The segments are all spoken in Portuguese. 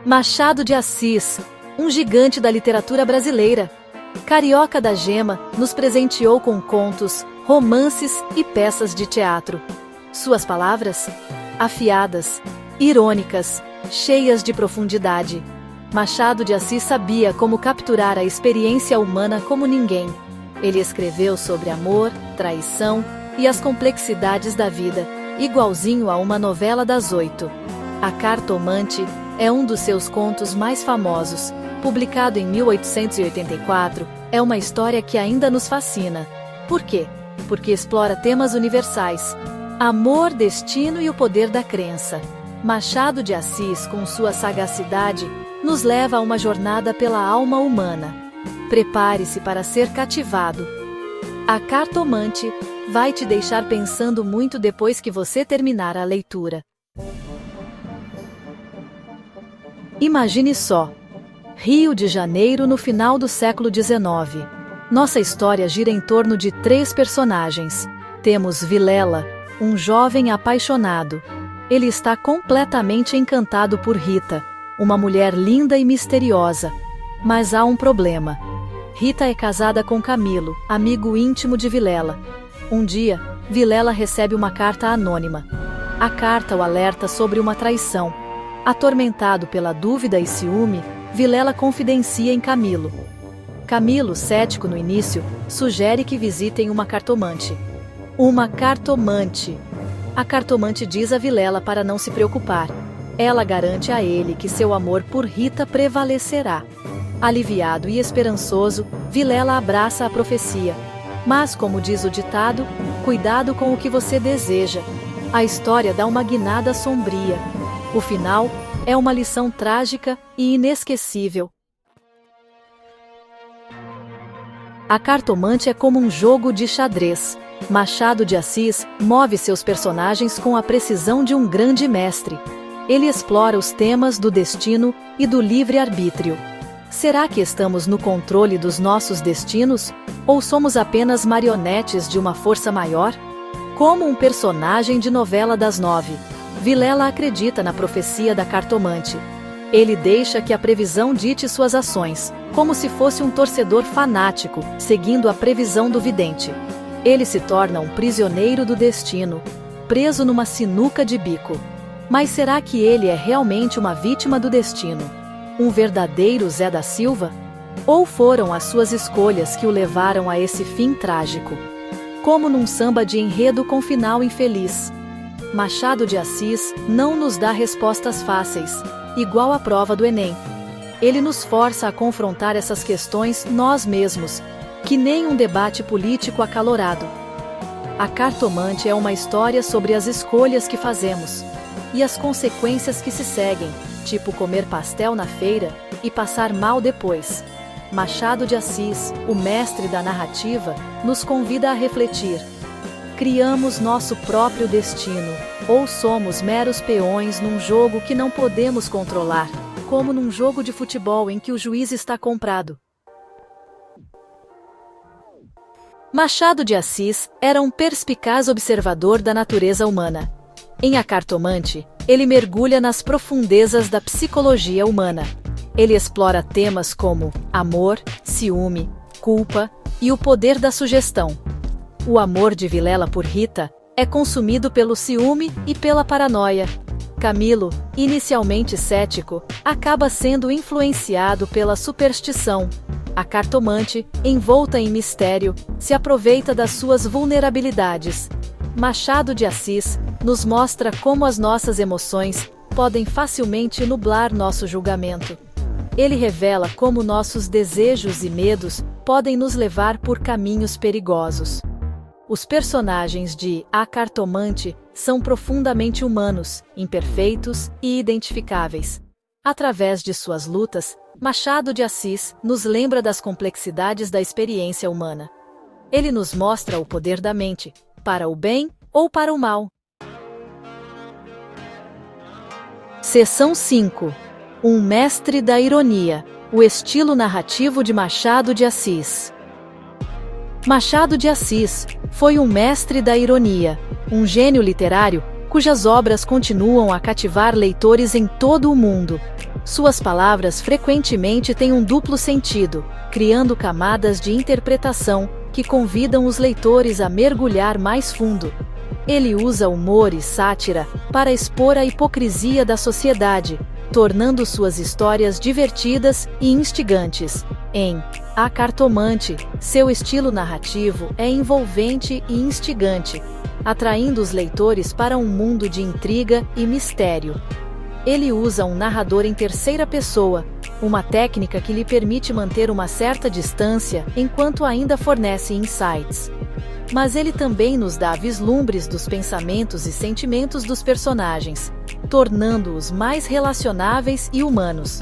Machado de Assis, um gigante da literatura brasileira. Carioca da Gema, nos presenteou com contos, romances e peças de teatro. Suas palavras? Afiadas, irônicas, cheias de profundidade. Machado de Assis sabia como capturar a experiência humana como ninguém. Ele escreveu sobre amor, traição e as complexidades da vida, igualzinho a uma novela das 8. A Cartomante é um dos seus contos mais famosos. Publicado em 1884, é uma história que ainda nos fascina. Por quê? Porque explora temas universais: amor, destino e o poder da crença. Machado de Assis, com sua sagacidade, nos leva a uma jornada pela alma humana. Prepare-se para ser cativado. A Cartomante vai te deixar pensando muito depois que você terminar a leitura. Imagine só: Rio de Janeiro no final do século XIX. Nossa história gira em torno de 3 personagens. Temos Vilela, um jovem apaixonado. Ele está completamente encantado por Rita, uma mulher linda e misteriosa. Mas há um problema. Rita é casada com Camilo, amigo íntimo de Vilela. Um dia, Vilela recebe uma carta anônima. A carta o alerta sobre uma traição. Atormentado pela dúvida e ciúme, Vilela confidencia em Camilo. Camilo, cético no início, sugere que visitem uma cartomante. Uma cartomante! A cartomante diz a Vilela para não se preocupar. Ela garante a ele que seu amor por Rita prevalecerá. Aliviado e esperançoso, Vilela abraça a profecia. Mas, como diz o ditado, cuidado com o que você deseja. A história dá uma guinada sombria. O final é uma lição trágica e inesquecível. A Cartomante é como um jogo de xadrez. Machado de Assis move seus personagens com a precisão de um grande mestre. Ele explora os temas do destino e do livre-arbítrio. Será que estamos no controle dos nossos destinos? Ou somos apenas marionetes de uma força maior? Como um personagem de novela das 9, Vilela acredita na profecia da Cartomante. Ele deixa que a previsão dite suas ações, como se fosse um torcedor fanático, seguindo a previsão do vidente. Ele se torna um prisioneiro do destino, preso numa sinuca de bico. Mas será que ele é realmente uma vítima do destino? Um verdadeiro Zé da Silva? Ou foram as suas escolhas que o levaram a esse fim trágico? Como num samba de enredo com final infeliz. Machado de Assis não nos dá respostas fáceis, igual à prova do Enem. Ele nos força a confrontar essas questões nós mesmos, que nem um debate político acalorado. A Cartomante é uma história sobre as escolhas que fazemos e as consequências que se seguem, tipo comer pastel na feira e passar mal depois. Machado de Assis, o mestre da narrativa, nos convida a refletir. Criamos nosso próprio destino, ou somos meros peões num jogo que não podemos controlar, como num jogo de futebol em que o juiz está comprado. Machado de Assis era um perspicaz observador da natureza humana. Em A Cartomante, ele mergulha nas profundezas da psicologia humana. Ele explora temas como amor, ciúme, culpa e o poder da sugestão. O amor de Vilela por Rita é consumido pelo ciúme e pela paranoia. Camilo, inicialmente cético, acaba sendo influenciado pela superstição. A Cartomante, envolta em mistério, se aproveita das suas vulnerabilidades. Machado de Assis nos mostra como as nossas emoções podem facilmente nublar nosso julgamento. Ele revela como nossos desejos e medos podem nos levar por caminhos perigosos. Os personagens de A Cartomante são profundamente humanos, imperfeitos e identificáveis. Através de suas lutas, Machado de Assis nos lembra das complexidades da experiência humana. Ele nos mostra o poder da mente, para o bem ou para o mal. Seção 5. Um mestre da ironia. O estilo narrativo de Machado de Assis. Machado de Assis foi um mestre da ironia, um gênio literário cujas obras continuam a cativar leitores em todo o mundo. Suas palavras frequentemente têm um duplo sentido, criando camadas de interpretação que convidam os leitores a mergulhar mais fundo. Ele usa humor e sátira para expor a hipocrisia da sociedade, tornando suas histórias divertidas e instigantes. Em A Cartomante, seu estilo narrativo é envolvente e instigante, atraindo os leitores para um mundo de intriga e mistério. Ele usa um narrador em terceira pessoa, uma técnica que lhe permite manter uma certa distância enquanto ainda fornece insights. Mas ele também nos dá vislumbres dos pensamentos e sentimentos dos personagens, tornando-os mais relacionáveis e humanos.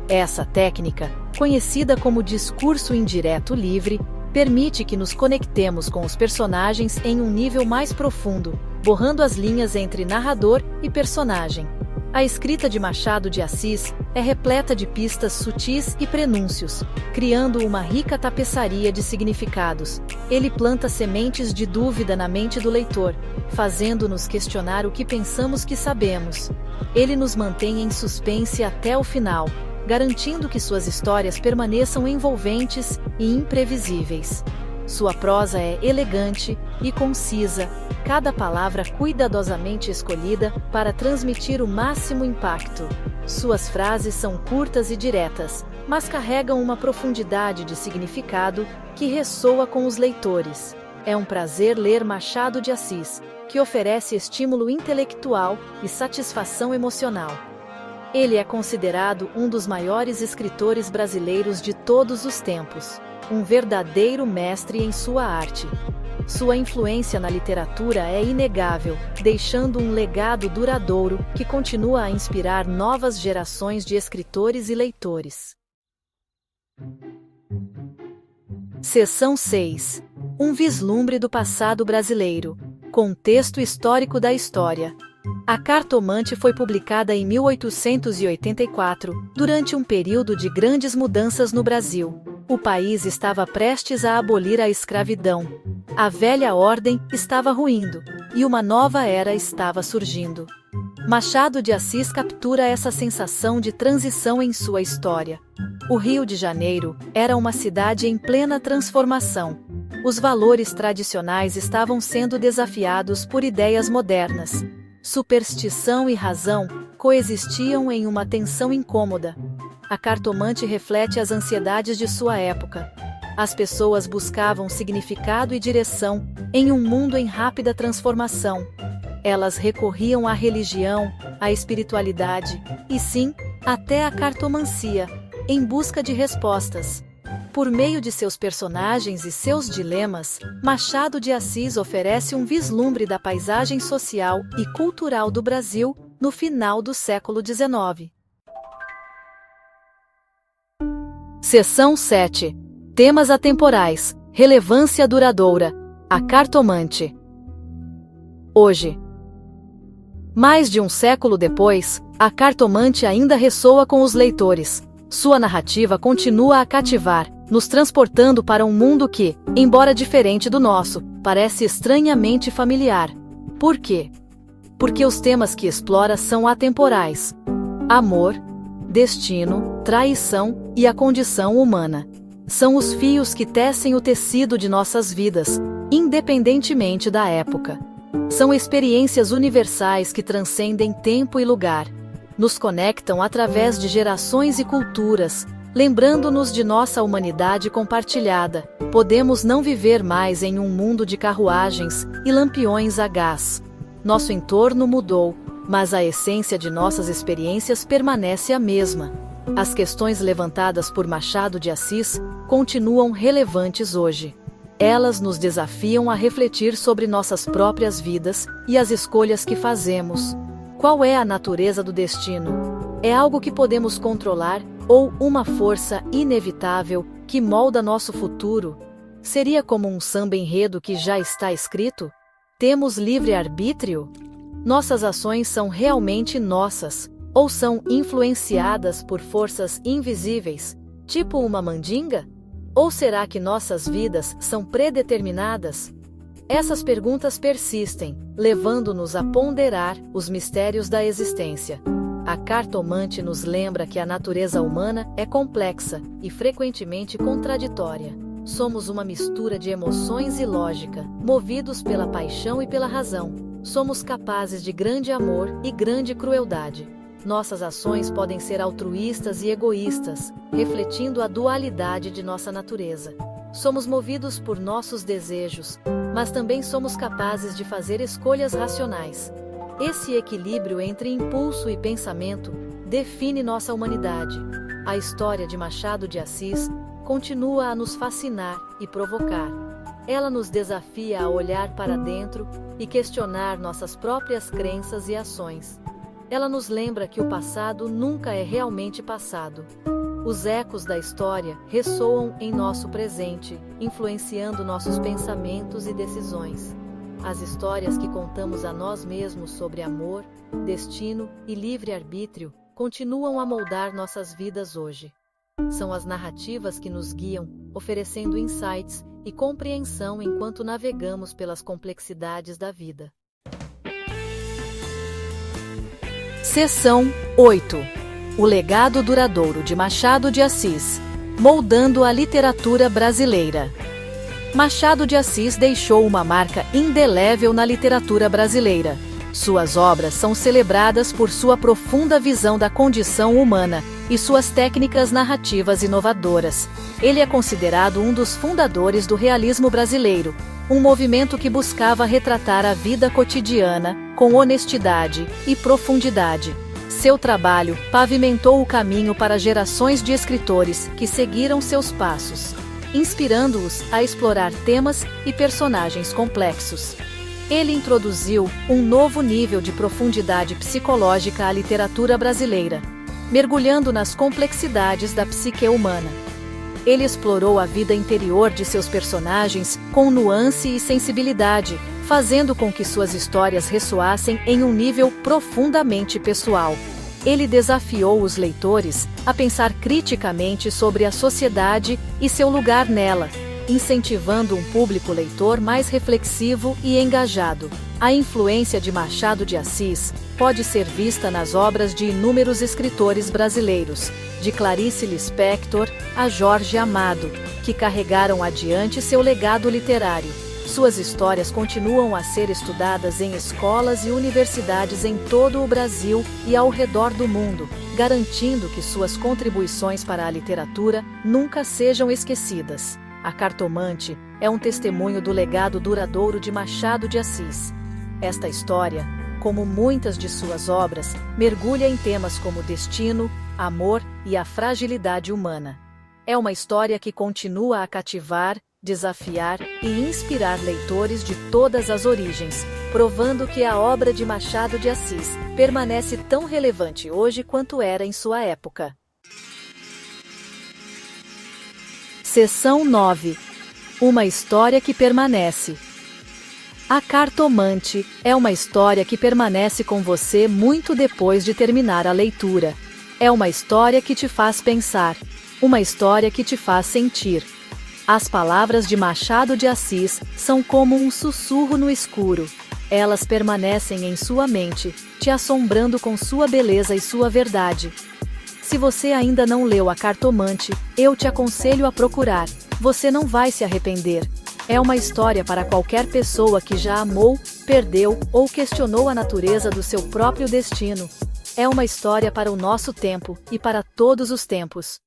Essa técnica, conhecida como discurso indireto livre, permite que nos conectemos com os personagens em um nível mais profundo, borrando as linhas entre narrador e personagem. A escrita de Machado de Assis é repleta de pistas sutis e prenúncios, criando uma rica tapeçaria de significados. Ele planta sementes de dúvida na mente do leitor, fazendo-nos questionar o que pensamos que sabemos. Ele nos mantém em suspense até o final, garantindo que suas histórias permaneçam envolventes e imprevisíveis. Sua prosa é elegante e concisa, cada palavra cuidadosamente escolhida para transmitir o máximo impacto. Suas frases são curtas e diretas, mas carregam uma profundidade de significado que ressoa com os leitores. É um prazer ler Machado de Assis, que oferece estímulo intelectual e satisfação emocional. Ele é considerado um dos maiores escritores brasileiros de todos os tempos, um verdadeiro mestre em sua arte. Sua influência na literatura é inegável, deixando um legado duradouro que continua a inspirar novas gerações de escritores e leitores. Seção 6. Um vislumbre do passado brasileiro. Contexto histórico da história. A Cartomante foi publicada em 1884, durante um período de grandes mudanças no Brasil. O país estava prestes a abolir a escravidão. A velha ordem estava ruindo, e uma nova era estava surgindo. Machado de Assis captura essa sensação de transição em sua história. O Rio de Janeiro era uma cidade em plena transformação. Os valores tradicionais estavam sendo desafiados por ideias modernas. Superstição e razão coexistiam em uma tensão incômoda. A Cartomante reflete as ansiedades de sua época. As pessoas buscavam significado e direção em um mundo em rápida transformação. Elas recorriam à religião, à espiritualidade e, sim, até à cartomancia, em busca de respostas. Por meio de seus personagens e seus dilemas, Machado de Assis oferece um vislumbre da paisagem social e cultural do Brasil no final do século XIX. Seção 7. Temas atemporais, relevância duradoura. A Cartomante. Hoje, mais de um século depois, A Cartomante ainda ressoa com os leitores. Sua narrativa continua a cativar, nos transportando para um mundo que, embora diferente do nosso, parece estranhamente familiar. Por quê? Porque os temas que explora são atemporais: amor, destino, traição e a condição humana. São os fios que tecem o tecido de nossas vidas, independentemente da época. São experiências universais que transcendem tempo e lugar. Nos conectam através de gerações e culturas, lembrando-nos de nossa humanidade compartilhada. Podemos não viver mais em um mundo de carruagens e lampiões a gás. Nosso entorno mudou, mas a essência de nossas experiências permanece a mesma. As questões levantadas por Machado de Assis continuam relevantes hoje. Elas nos desafiam a refletir sobre nossas próprias vidas e as escolhas que fazemos. Qual é a natureza do destino? É algo que podemos controlar ou uma força inevitável que molda nosso futuro? Seria como um samba-enredo que já está escrito? Temos livre-arbítrio? Nossas ações são realmente nossas, ou são influenciadas por forças invisíveis, tipo uma mandinga? Ou será que nossas vidas são predeterminadas? Essas perguntas persistem, levando-nos a ponderar os mistérios da existência. A cartomante nos lembra que a natureza humana é complexa e frequentemente contraditória. Somos uma mistura de emoções e lógica, movidos pela paixão e pela razão. Somos capazes de grande amor e grande crueldade. Nossas ações podem ser altruístas e egoístas, refletindo a dualidade de nossa natureza. Somos movidos por nossos desejos, mas também somos capazes de fazer escolhas racionais. Esse equilíbrio entre impulso e pensamento define nossa humanidade. A história de Machado de Assis continua a nos fascinar e provocar. Ela nos desafia a olhar para dentro e questionar nossas próprias crenças e ações. Ela nos lembra que o passado nunca é realmente passado. Os ecos da história ressoam em nosso presente, influenciando nossos pensamentos e decisões. As histórias que contamos a nós mesmos sobre amor, destino e livre-arbítrio continuam a moldar nossas vidas hoje. São as narrativas que nos guiam, oferecendo insights e compreensão enquanto navegamos pelas complexidades da vida. Seção 8. O legado duradouro de Machado de Assis, moldando a literatura brasileira. Machado de Assis deixou uma marca indelével na literatura brasileira. Suas obras são celebradas por sua profunda visão da condição humana e suas técnicas narrativas inovadoras. Ele é considerado um dos fundadores do realismo brasileiro, um movimento que buscava retratar a vida cotidiana com honestidade e profundidade. Seu trabalho pavimentou o caminho para gerações de escritores que seguiram seus passos, inspirando-os a explorar temas e personagens complexos. Ele introduziu um novo nível de profundidade psicológica à literatura brasileira, mergulhando nas complexidades da psique humana. Ele explorou a vida interior de seus personagens com nuance e sensibilidade, fazendo com que suas histórias ressoassem em um nível profundamente pessoal. Ele desafiou os leitores a pensar criticamente sobre a sociedade e seu lugar nela, incentivando um público leitor mais reflexivo e engajado. A influência de Machado de Assis pode ser vista nas obras de inúmeros escritores brasileiros, de Clarice Lispector a Jorge Amado, que carregaram adiante seu legado literário. Suas histórias continuam a ser estudadas em escolas e universidades em todo o Brasil e ao redor do mundo, garantindo que suas contribuições para a literatura nunca sejam esquecidas. A Cartomante é um testemunho do legado duradouro de Machado de Assis. Esta história, como muitas de suas obras, mergulha em temas como destino, amor e a fragilidade humana. É uma história que continua a cativar, desafiar e inspirar leitores de todas as origens, provando que a obra de Machado de Assis permanece tão relevante hoje quanto era em sua época. Seção 9. Uma história que permanece. A Cartomante é uma história que permanece com você muito depois de terminar a leitura. É uma história que te faz pensar, uma história que te faz sentir. As palavras de Machado de Assis são como um sussurro no escuro. Elas permanecem em sua mente, te assombrando com sua beleza e sua verdade. Se você ainda não leu A Cartomante, eu te aconselho a procurar. Você não vai se arrepender. É uma história para qualquer pessoa que já amou, perdeu ou questionou a natureza do seu próprio destino. É uma história para o nosso tempo e para todos os tempos.